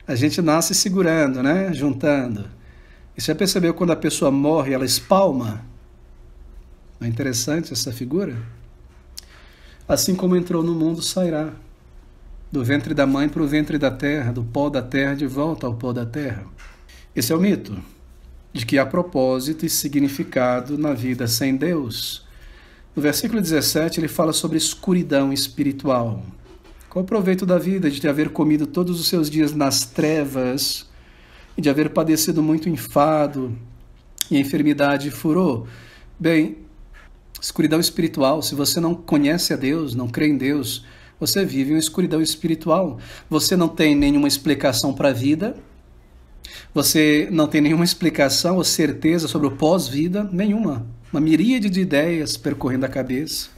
Speaker 1: A gente nasce segurando, né? Juntando. E você já percebeu quando a pessoa morre, ela espalma? Não é interessante essa figura? Assim como entrou no mundo, sairá. Do ventre da mãe para o ventre da terra, do pó da terra de volta ao pó da terra. Esse é o mito de que há propósito e significado na vida sem Deus. No versículo 17 ele fala sobre escuridão espiritual. Qual o proveito da vida de haver comido todos os seus dias nas trevas e de haver padecido muito enfado e enfermidade e furor? Bem, escuridão espiritual, se você não conhece a Deus, não crê em Deus, você vive uma escuridão espiritual. Você não tem nenhuma explicação para a vida, você não tem nenhuma explicação ou certeza sobre o pós-vida, nenhuma. Uma miríade de ideias percorrendo a cabeça.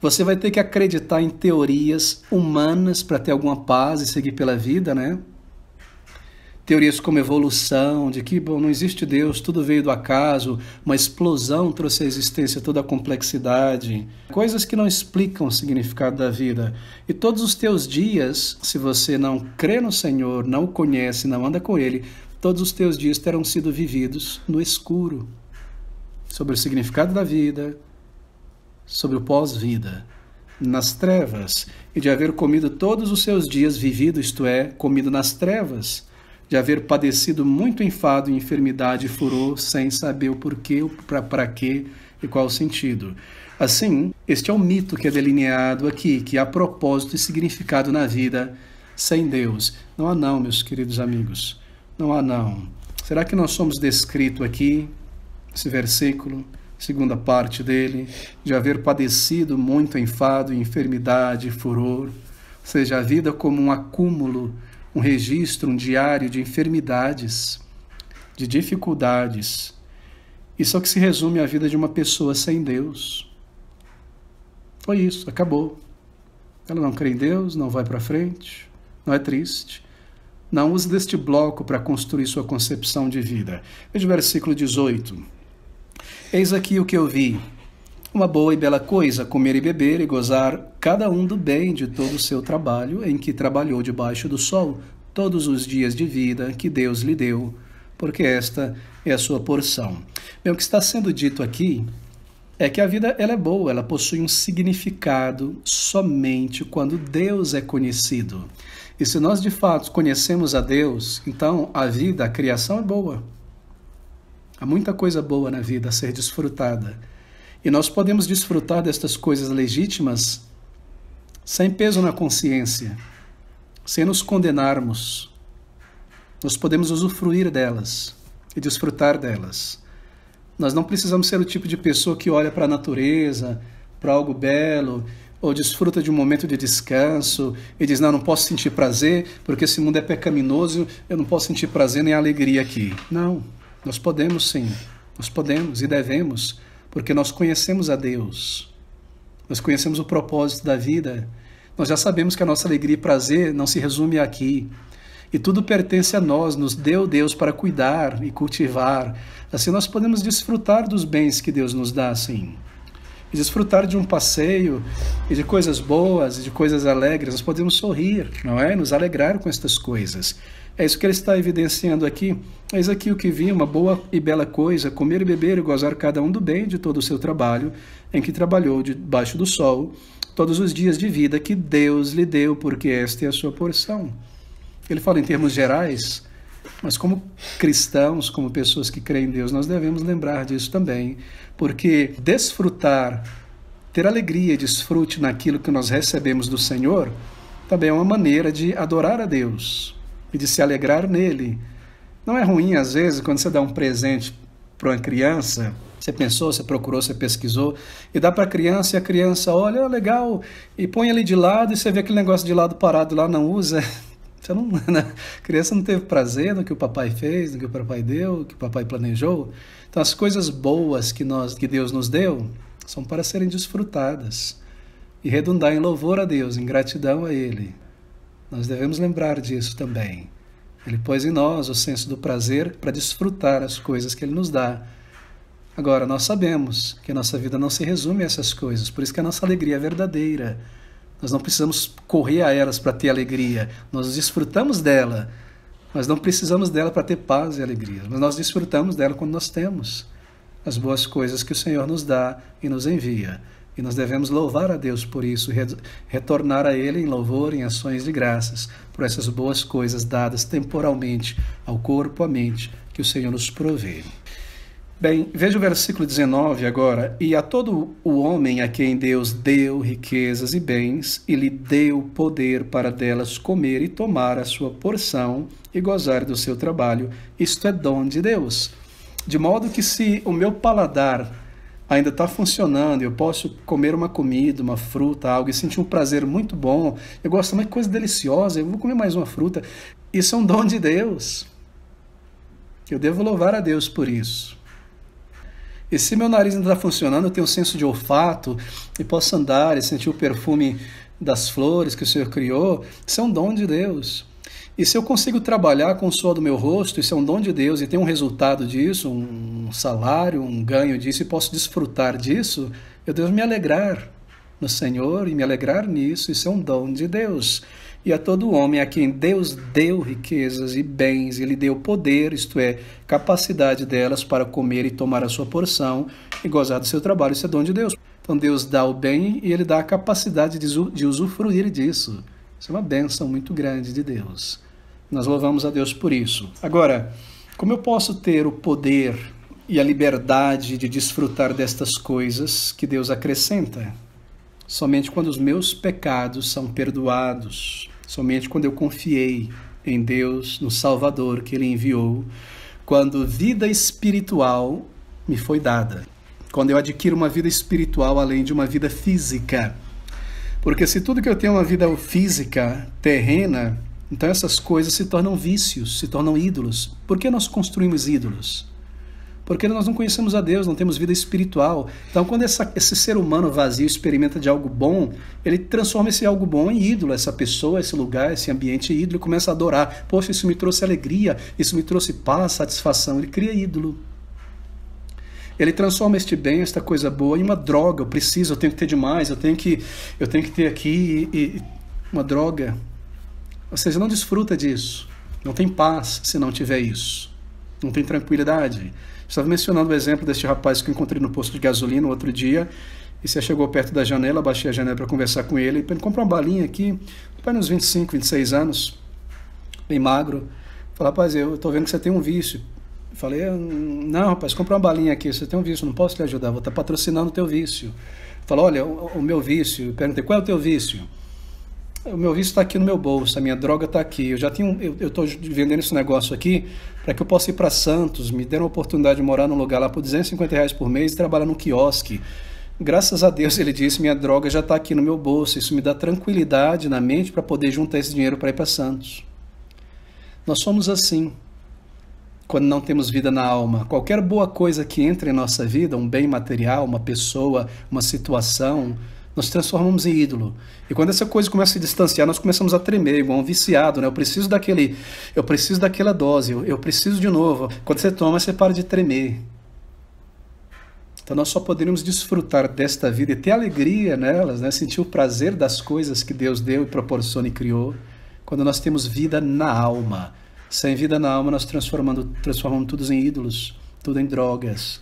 Speaker 1: Você vai ter que acreditar em teorias humanas para ter alguma paz e seguir pela vida, né? Teorias como evolução, de que não existe Deus, tudo veio do acaso, uma explosão trouxe à existência toda a complexidade, coisas que não explicam o significado da vida. E todos os teus dias, se você não crê no Senhor, não o conhece, não anda com Ele, todos os teus dias terão sido vividos no escuro, sobre o significado da vida, sobre o pós-vida, nas trevas, e de haver comido todos os seus dias vivido, isto é, comido nas trevas, de haver padecido muito enfado e enfermidade e furor, sem saber o porquê, para quê e qual o sentido. Assim, este é um mito que é delineado aqui, que há propósito e significado na vida sem Deus. Não há não, meus queridos amigos, não há não. Será que nós somos descritos aqui, esse versículo, segunda parte dele, de haver padecido muito enfado e enfermidade e furor, ou seja, a vida como um acúmulo, um registro, um diário de enfermidades, de dificuldades. Isso é o que se resume à vida de uma pessoa sem Deus. Foi isso, acabou. Ela não crê em Deus, não vai para frente, não é triste. Não use deste bloco para construir sua concepção de vida. Veja o versículo 18. Eis aqui o que eu vi. Uma boa e bela coisa, comer e beber e gozar cada um do bem de todo o seu trabalho em que trabalhou debaixo do sol todos os dias de vida que Deus lhe deu, porque esta é a sua porção. Bem, o que está sendo dito aqui é que a vida ela é boa, ela possui um significado somente quando Deus é conhecido. E se nós de fato conhecemos a Deus, então a vida, a criação é boa. Há muita coisa boa na vida a ser desfrutada. E nós podemos desfrutar destas coisas legítimas sem peso na consciência, sem nos condenarmos. Nós podemos usufruir delas e desfrutar delas. Nós não precisamos ser o tipo de pessoa que olha para a natureza, para algo belo, ou desfruta de um momento de descanso e diz, não posso sentir prazer, porque esse mundo é pecaminoso, eu não posso sentir prazer nem alegria aqui. Não, nós podemos sim, nós podemos e devemos, porque nós conhecemos a Deus, nós conhecemos o propósito da vida, nós já sabemos que a nossa alegria e prazer não se resume aqui, e tudo pertence a nós, nos deu Deus para cuidar e cultivar, assim nós podemos desfrutar dos bens que Deus nos dá, assim. E desfrutar de um passeio, e de coisas boas, e de coisas alegres, nós podemos sorrir, não é? Nos alegrar com estas coisas. É isso que ele está evidenciando aqui. Eis aqui o que vi, uma boa e bela coisa, comer e beber e gozar cada um do bem de todo o seu trabalho, em que trabalhou debaixo do sol, todos os dias de vida que Deus lhe deu, porque esta é a sua porção. Ele fala em termos gerais, mas como cristãos, como pessoas que creem em Deus, nós devemos lembrar disso também, porque desfrutar, ter alegria e desfrute naquilo que nós recebemos do Senhor, também é uma maneira de adorar a Deus e de se alegrar nele. Não é ruim, às vezes, quando você dá um presente para uma criança, você pensou, você procurou, você pesquisou, e dá para a criança, e a criança olha, legal, e põe ele de lado, e você vê aquele negócio de lado parado lá, não usa. Você não, a criança não teve prazer no que o papai fez, no que o papai deu, no que o papai planejou. Então as coisas boas que Deus nos deu são para serem desfrutadas e redundar em louvor a Deus, em gratidão a Ele. Nós devemos lembrar disso também. Ele pôs em nós o senso do prazer para desfrutar as coisas que Ele nos dá. Agora, nós sabemos que a nossa vida não se resume a essas coisas, por isso que a nossa alegria é verdadeira. Nós não precisamos correr a elas para ter alegria. Nós desfrutamos dela, mas não precisamos dela para ter paz e alegria. Mas nós desfrutamos dela quando nós temos as boas coisas que o Senhor nos dá e nos envia. E nós devemos louvar a Deus por isso, retornar a Ele em louvor, em ações de graças, por essas boas coisas dadas temporalmente ao corpo, à mente, que o Senhor nos provê. Bem, veja o versículo 19 agora. E a todo o homem a quem Deus deu riquezas e bens, e lhe deu poder para delas comer e tomar a sua porção e gozar do seu trabalho, isto é dom de Deus. De modo que se o meu paladar ainda está funcionando, eu posso comer uma comida, uma fruta, algo, e sentir um prazer muito bom, eu gosto de uma coisa deliciosa, eu vou comer mais uma fruta, isso é um dom de Deus. Eu devo louvar a Deus por isso. E se meu nariz ainda está funcionando, eu tenho um senso de olfato e posso andar e sentir o perfume das flores que o Senhor criou, isso é um dom de Deus. E se eu consigo trabalhar com o suor do meu rosto, isso é um dom de Deus e tem um resultado disso, um salário, um ganho disso e posso desfrutar disso, eu devo me alegrar no Senhor e me alegrar nisso, isso é um dom de Deus. E a todo homem a quem Deus deu riquezas e bens, Ele deu poder, isto é, capacidade delas para comer e tomar a sua porção e gozar do seu trabalho, isso é dom de Deus. Então Deus dá o bem e Ele dá a capacidade de usufruir disso. Isso é uma bênção muito grande de Deus. Nós louvamos a Deus por isso. Agora, como eu posso ter o poder e a liberdade de desfrutar destas coisas que Deus acrescenta? Somente quando os meus pecados são perdoados. Somente quando eu confiei em Deus, no Salvador que Ele enviou, quando vida espiritual me foi dada, quando eu adquiro uma vida espiritual além de uma vida física. Porque se tudo que eu tenho é uma vida física, terrena, então essas coisas se tornam vícios, se tornam ídolos. Por que nós construímos ídolos? Porque nós não conhecemos a Deus, não temos vida espiritual. Então, quando esse ser humano vazio experimenta de algo bom, ele transforma esse algo bom em ídolo. Essa pessoa, esse lugar, esse ambiente em ídolo, e começa a adorar. Poxa, isso me trouxe alegria, isso me trouxe paz, satisfação. Ele cria ídolo. Ele transforma este bem, esta coisa boa, em uma droga. Eu preciso, eu tenho que ter demais, eu tenho que ter aqui uma droga. Ou seja, não desfruta disso. Não tem paz se não tiver isso. Não tem tranquilidade. Estava mencionando o exemplo deste rapaz que eu encontrei no posto de gasolina outro dia, e você chegou perto da janela, baixei a janela para conversar com ele, para ele comprar uma balinha aqui, pai uns 25, 26 anos, bem magro. Falei, rapaz, eu estou vendo que você tem um vício. Eu falei, não, rapaz, compra uma balinha aqui, você tem um vício, não posso te ajudar, vou estar patrocinando o teu vício. Falou, olha, o meu vício. Eu perguntei, qual é o teu vício? O meu vício está aqui no meu bolso, a minha droga está aqui. Eu estou vendendo esse negócio aqui para que eu possa ir para Santos. Me deram a oportunidade de morar num lugar lá por R$250 por mês e trabalhar num quiosque. Graças a Deus, ele disse, minha droga já está aqui no meu bolso. Isso me dá tranquilidade na mente para poder juntar esse dinheiro para ir para Santos. Nós somos assim quando não temos vida na alma. Qualquer boa coisa que entre em nossa vida, um bem material, uma pessoa, uma situação, nós transformamos em ídolo. E quando essa coisa começa a se distanciar, nós começamos a tremer, igual um viciado, né? Eu preciso daquela dose, eu preciso de novo. Quando você toma, você para de tremer. Então nós só poderíamos desfrutar desta vida e ter alegria nelas, né? Sentir o prazer das coisas que Deus deu e proporciona e criou, quando nós temos vida na alma. Sem vida na alma, nós transformamos tudo em ídolos, tudo em drogas.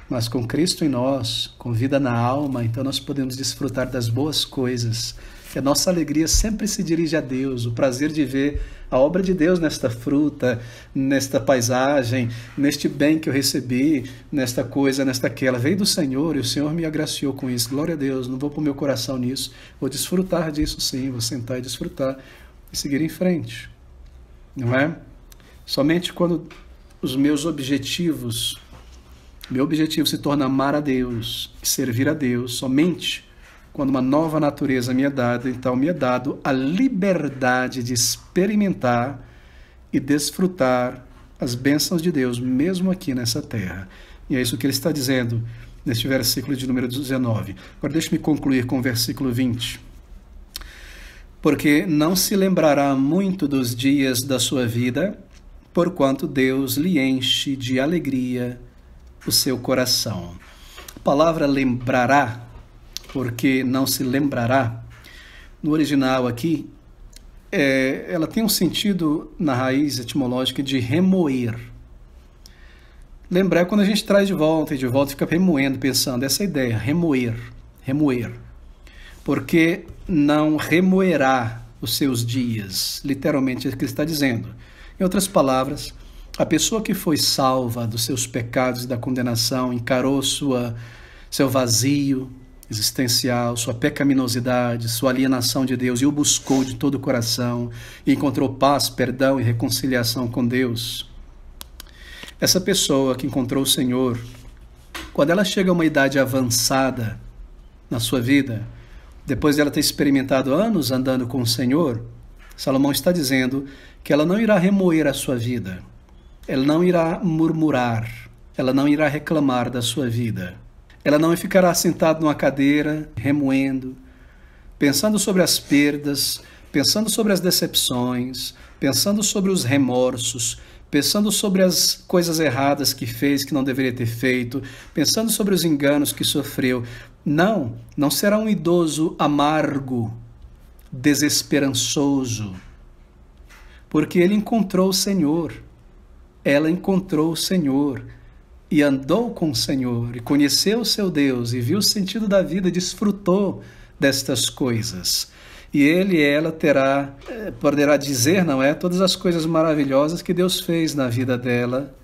Speaker 1: Mas com Cristo em nós, com vida na alma, então nós podemos desfrutar das boas coisas. E a nossa alegria sempre se dirige a Deus, o prazer de ver a obra de Deus nesta fruta, nesta paisagem, neste bem que eu recebi, nesta coisa, nesta aquela. Veio do Senhor e o Senhor me agraciou com isso. Glória a Deus, não vou pôr meu coração nisso. Vou desfrutar disso sim, vou sentar e desfrutar e seguir em frente. Não é? Somente quando os meus objetivos... Meu objetivo se torna amar a Deus e servir a Deus somente quando uma nova natureza me é dada. Então me é dado a liberdade de experimentar e desfrutar as bênçãos de Deus, mesmo aqui nessa terra. E é isso que ele está dizendo neste versículo de número 19. Agora deixe-me concluir com o versículo 20. Porque não se lembrará muito dos dias da sua vida, porquanto Deus lhe enche de alegria o seu coração. A palavra lembrará, porque não se lembrará, no original aqui, ela tem um sentido na raiz etimológica de remoer. Lembrar é quando a gente traz de volta e fica remoendo, pensando, essa ideia, remoer. Porque não remoerá os seus dias, literalmente é o que ele está dizendo. Em outras palavras, a pessoa que foi salva dos seus pecados e da condenação, encarou seu vazio existencial, sua pecaminosidade, sua alienação de Deus e o buscou de todo o coração e encontrou paz, perdão e reconciliação com Deus. Essa pessoa que encontrou o Senhor, quando ela chega a uma idade avançada na sua vida, depois de ela ter experimentado anos andando com o Senhor, Salomão está dizendo que ela não irá remoer a sua vida. Ela não irá murmurar, ela não irá reclamar da sua vida. Ela não ficará sentada numa cadeira, remoendo, pensando sobre as perdas, pensando sobre as decepções, pensando sobre os remorsos, pensando sobre as coisas erradas que fez, que não deveria ter feito, pensando sobre os enganos que sofreu. Não será um idoso amargo, desesperançoso, porque ele encontrou o Senhor. Ela encontrou o Senhor e andou com o Senhor e conheceu o seu Deus e viu o sentido da vida e desfrutou destas coisas. E ele e ela poderá dizer, todas as coisas maravilhosas que Deus fez na vida dela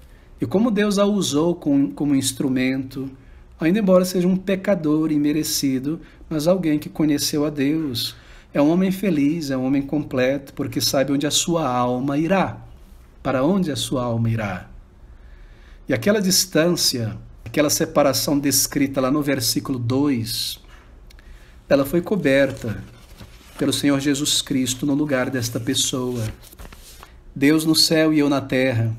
Speaker 1: e como Deus a usou como instrumento, ainda embora seja um pecador imerecido, mas alguém que conheceu a Deus. É um homem feliz, é um homem completo, porque sabe onde a sua alma irá. Para onde a sua alma irá? E aquela distância, aquela separação descrita lá no versículo 2, ela foi coberta pelo Senhor Jesus Cristo no lugar desta pessoa. Deus no céu e eu na terra.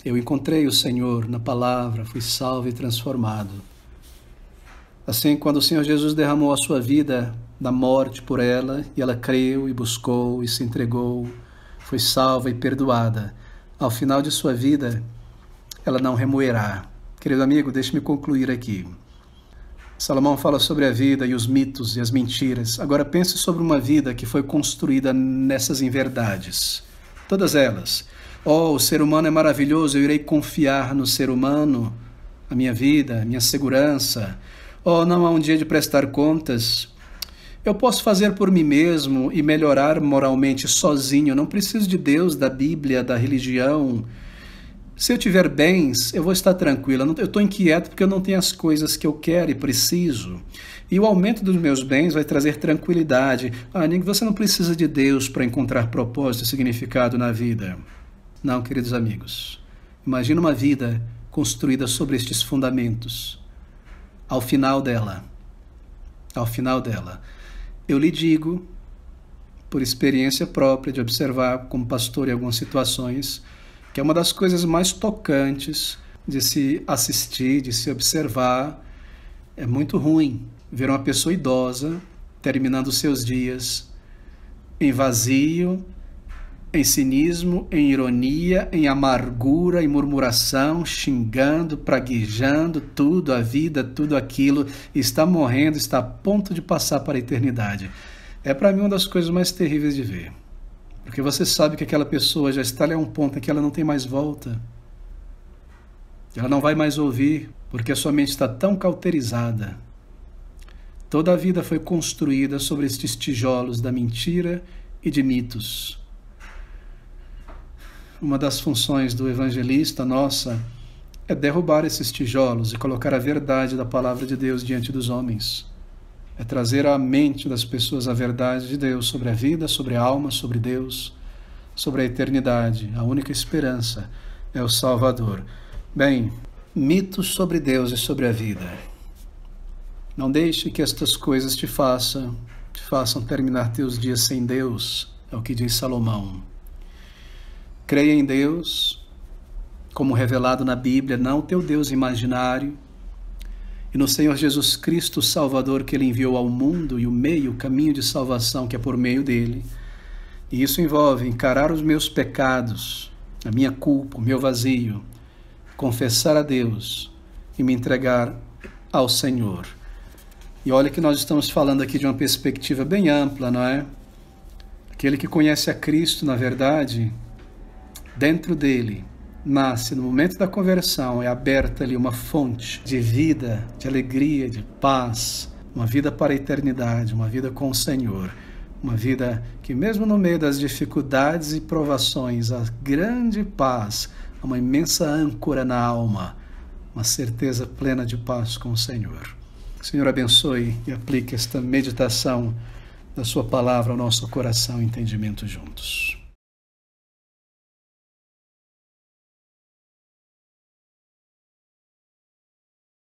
Speaker 1: Eu encontrei o Senhor na palavra, fui salvo e transformado. Assim, quando o Senhor Jesus derramou a sua vida da morte por ela, e ela creu e buscou e se entregou, foi salva e perdoada. Ao final de sua vida, ela não remoerá. Querido amigo, deixe-me concluir aqui. Salomão fala sobre a vida e os mitos e as mentiras. Agora pense sobre uma vida que foi construída nessas inverdades. Todas elas. O ser humano é maravilhoso, eu irei confiar no ser humano, a minha vida, a minha segurança. Não há um dia de prestar contas. Eu posso fazer por mim mesmo e melhorar moralmente sozinho. Eu não preciso de Deus, da Bíblia, da religião. Se eu tiver bens, eu vou estar tranquilo. Eu estou inquieto porque eu não tenho as coisas que eu quero e preciso. E o aumento dos meus bens vai trazer tranquilidade. Você não precisa de Deus para encontrar propósito e significado na vida. Não, queridos amigos. Imagina uma vida construída sobre estes fundamentos. Ao final dela, eu lhe digo, por experiência própria de observar como pastor em algumas situações, que é uma das coisas mais tocantes de se assistir, de se observar. É muito ruim ver uma pessoa idosa terminando os seus dias em vazio, em cinismo, em ironia, em amargura, em murmuração, xingando, praguejando tudo, a vida, tudo aquilo, está morrendo, está a ponto de passar para a eternidade. É para mim uma das coisas mais terríveis de ver. Porque você sabe que aquela pessoa já está ali a um ponto em que ela não tem mais volta. Ela não vai mais ouvir, porque a sua mente está tão cauterizada. Toda a vida foi construída sobre estes tijolos da mentira e de mitos. Uma das funções do evangelista nossa é derrubar esses tijolos e colocar a verdade da palavra de Deus diante dos homens. É trazer à mente das pessoas a verdade de Deus sobre a vida, sobre a alma, sobre Deus, sobre a eternidade. A única esperança é o Salvador. Bem, mitos sobre Deus e sobre a vida. Não deixe que estas coisas te façam terminar teus dias sem Deus, é o que diz Salomão. Creia em Deus, como revelado na Bíblia, não teu Deus imaginário, e no Senhor Jesus Cristo, o Salvador, que Ele enviou ao mundo, e o meio, o caminho de salvação, que é por meio dele. E isso envolve encarar os meus pecados, a minha culpa, o meu vazio, confessar a Deus e me entregar ao Senhor. E olha que nós estamos falando aqui de uma perspectiva bem ampla, não é? Aquele que conhece a Cristo, na verdade, dentro dele, nasce no momento da conversão, é aberta ali uma fonte de vida, de alegria, de paz, uma vida para a eternidade, uma vida com o Senhor, uma vida que mesmo no meio das dificuldades e provações, a grande paz, uma imensa âncora na alma, uma certeza plena de paz com o Senhor. O Senhor abençoe e aplique esta meditação da sua palavra ao nosso coração e entendimento juntos.